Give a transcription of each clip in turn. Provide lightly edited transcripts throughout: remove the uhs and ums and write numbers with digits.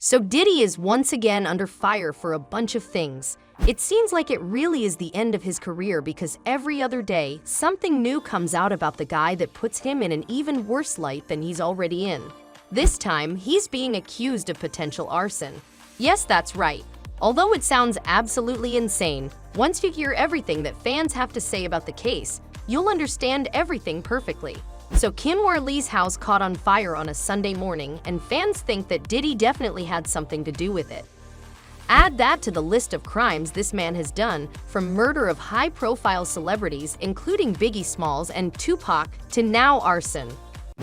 So Diddy is once again under fire for a bunch of things. It seems like it really is the end of his career because every other day, something new comes out about the guy that puts him in an even worse light than he's already in. This time, he's being accused of potential arson. Yes, that's right. Although it sounds absolutely insane, once you hear everything that fans have to say about the case, you'll understand everything perfectly. So Kimora Lee's house caught on fire on a Sunday morning, and fans think that Diddy definitely had something to do with it. Add that to the list of crimes this man has done, from murder of high-profile celebrities, including Biggie Smalls and Tupac, to now arson.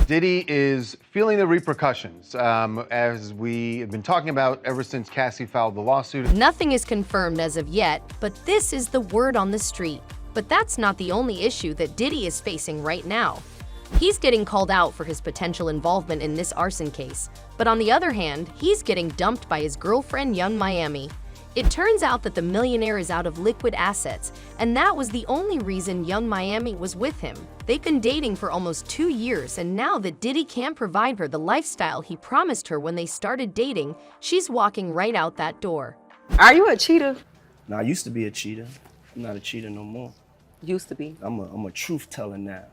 Diddy is feeling the repercussions, as we have been talking about ever since Cassie filed the lawsuit. Nothing is confirmed as of yet, but this is the word on the street. But that's not the only issue that Diddy is facing right now. He's getting called out for his potential involvement in this arson case, but on the other hand, he's getting dumped by his girlfriend Young Miami. It turns out that the millionaire is out of liquid assets, and that was the only reason Young Miami was with him. They've been dating for almost 2 years, and now that Diddy can't provide her the lifestyle he promised her when they started dating, she's walking right out that door. Are you a cheater? Nah, I used to be a cheater. I'm not a cheater no more. Used to be. I'm a truth teller now.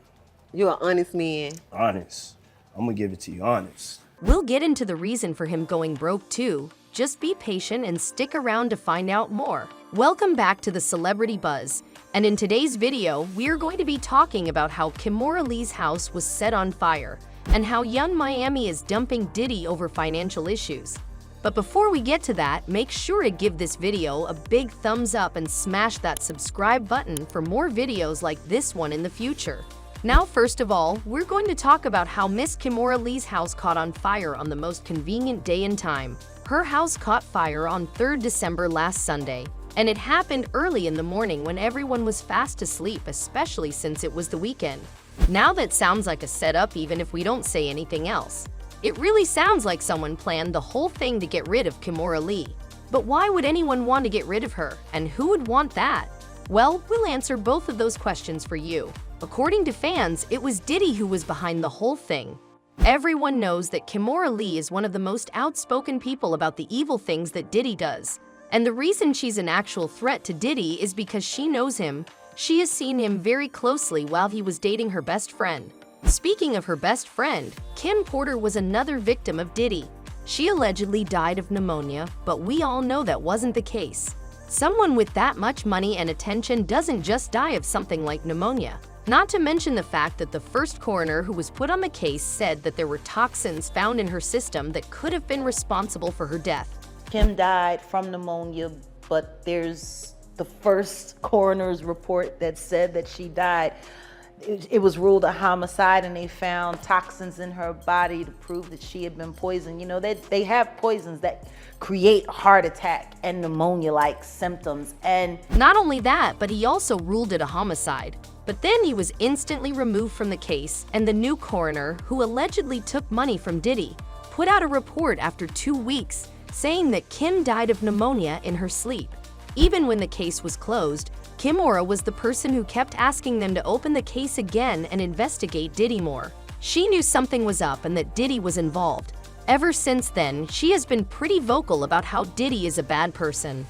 You're an honest man. Honest. I'm gonna give it to you honest. We'll get into the reason for him going broke too. Just be patient and stick around to find out more. Welcome back to the Celebrity Buzz. And in today's video, we're going to be talking about how Kimora Lee's house was set on fire and how Young Miami is dumping Diddy over financial issues. But before we get to that, make sure to give this video a big thumbs up and smash that subscribe button for more videos like this one in the future. Now, first of all, we're going to talk about how Miss Kimora Lee's house caught on fire on the most convenient day and time. Her house caught fire on 3rd December last Sunday, and it happened early in the morning when everyone was fast asleep, especially since it was the weekend. Now that sounds like a setup even if we don't say anything else. It really sounds like someone planned the whole thing to get rid of Kimora Lee. But why would anyone want to get rid of her, and who would want that? Well, we'll answer both of those questions for you. According to fans, it was Diddy who was behind the whole thing. Everyone knows that Kimora Lee is one of the most outspoken people about the evil things that Diddy does. And the reason she's an actual threat to Diddy is because she knows him. She has seen him very closely while he was dating her best friend. Speaking of her best friend, Kim Porter was another victim of Diddy. She allegedly died of pneumonia, but we all know that wasn't the case. Someone with that much money and attention doesn't just die of something like pneumonia. Not to mention the fact that the first coroner who was put on the case said that there were toxins found in her system that could have been responsible for her death. Kim died from pneumonia, but there's the first coroner's report that said that she died. It was ruled a homicide, and they found toxins in her body to prove that she had been poisoned. You know, they have poisons that create heart attack and pneumonia-like symptoms. And not only that, but he also ruled it a homicide. But then he was instantly removed from the case, and the new coroner, who allegedly took money from Diddy, put out a report after 2 weeks saying that Kim died of pneumonia in her sleep. Even when the case was closed, Kimora was the person who kept asking them to open the case again and investigate Diddy more. She knew something was up and that Diddy was involved. Ever since then, she has been pretty vocal about how Diddy is a bad person.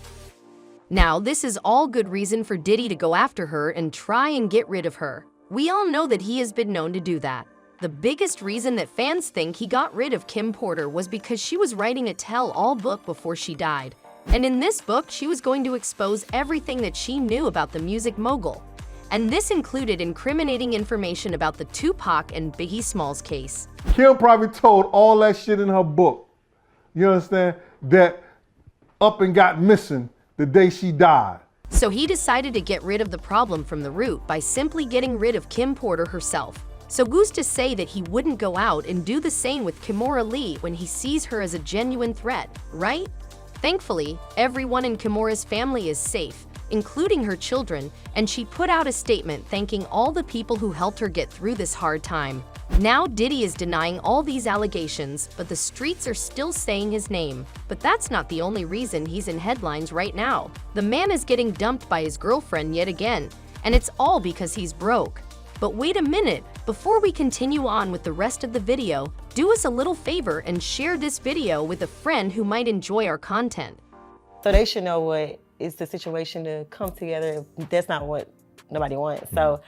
Now, this is all good reason for Diddy to go after her and try and get rid of her. We all know that he has been known to do that. The biggest reason that fans think he got rid of Kim Porter was because she was writing a tell-all book before she died. And in this book, she was going to expose everything that she knew about the music mogul. And this included incriminating information about the Tupac and Biggie Smalls case. Kim probably told all that shit in her book, you understand, that up and got missing the day she died. So he decided to get rid of the problem from the root by simply getting rid of Kim Porter herself. So who's to say that he wouldn't go out and do the same with Kimora Lee when he sees her as a genuine threat, right? Thankfully, everyone in Kimora's family is safe, including her children, and she put out a statement thanking all the people who helped her get through this hard time. Now Diddy is denying all these allegations, but the streets are still saying his name. But that's not the only reason he's in headlines right now. The man is getting dumped by his girlfriend yet again, and it's all because he's broke. But wait a minute, before we continue on with the rest of the video, do us a little favor and share this video with a friend who might enjoy our content. So they should know what is the situation to come together. That's not what nobody wants. So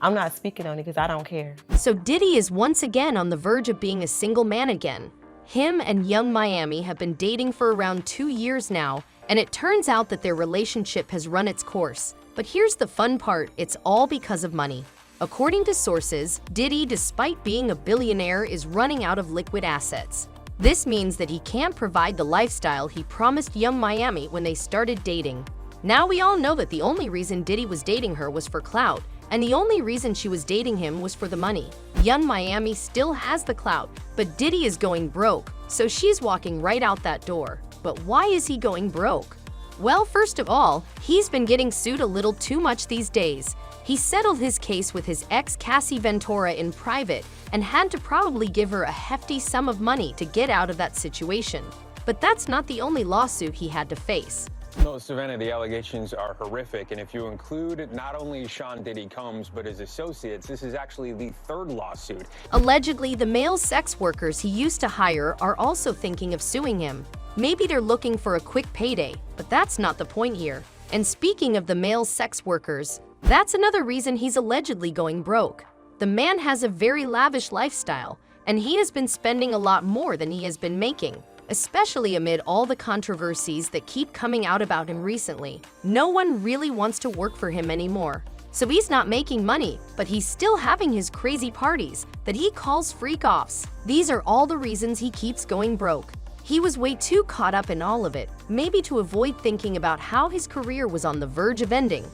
I'm not speaking on it because I don't care. So Diddy is once again on the verge of being a single man again. Him and Young Miami have been dating for around 2 years now, and it turns out that their relationship has run its course. But here's the fun part, it's all because of money. According to sources, Diddy, despite being a billionaire, is running out of liquid assets. This means that he can't provide the lifestyle he promised Young Miami when they started dating. Now we all know that the only reason Diddy was dating her was for clout, and the only reason she was dating him was for the money. Young Miami still has the clout, but Diddy is going broke, so she's walking right out that door. But why is he going broke? Well, first of all, he's been getting sued a little too much these days. He settled his case with his ex Cassie Ventura in private and had to probably give her a hefty sum of money to get out of that situation. But that's not the only lawsuit he had to face. No, Savannah, the allegations are horrific, and if you include not only Sean Diddy Combs, but his associates, this is actually the third lawsuit. Allegedly, the male sex workers he used to hire are also thinking of suing him. Maybe they're looking for a quick payday, but that's not the point here. And speaking of the male sex workers, that's another reason he's allegedly going broke. The man has a very lavish lifestyle, and he has been spending a lot more than he has been making, especially amid all the controversies that keep coming out about him recently. No one really wants to work for him anymore. So he's not making money, but he's still having his crazy parties that he calls freak-offs. These are all the reasons he keeps going broke. He was way too caught up in all of it, maybe to avoid thinking about how his career was on the verge of ending.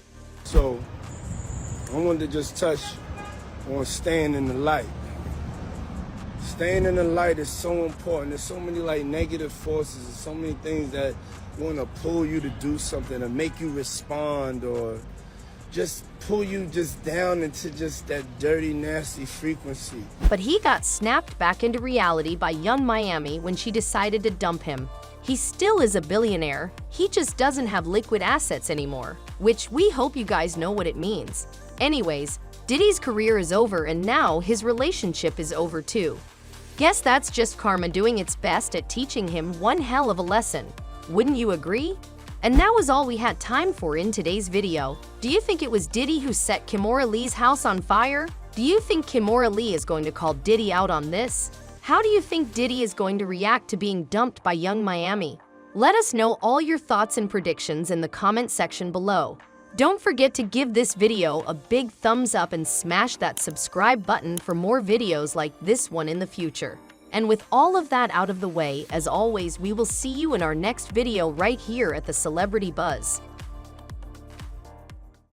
So I wanted to just touch on staying in the light. Staying in the light is so important. There's so many negative forces and so many things that want to pull you to do something, to make you respond, or just pull you just down into just that dirty, nasty frequency. But he got snapped back into reality by Young Miami when she decided to dump him. He still is a billionaire, he just doesn't have liquid assets anymore, which we hope you guys know what it means. Anyways, Diddy's career is over and now his relationship is over too. Guess that's just karma doing its best at teaching him one hell of a lesson. Wouldn't you agree? And that was all we had time for in today's video. Do you think it was Diddy who set Kimora Lee's house on fire? Do you think Kimora Lee is going to call Diddy out on this? How do you think Diddy is going to react to being dumped by Young Miami? Let us know all your thoughts and predictions in the comment section below. Don't forget to give this video a big thumbs up and smash that subscribe button for more videos like this one in the future. And with all of that out of the way, as always, we will see you in our next video right here at the Celebrity Buzz.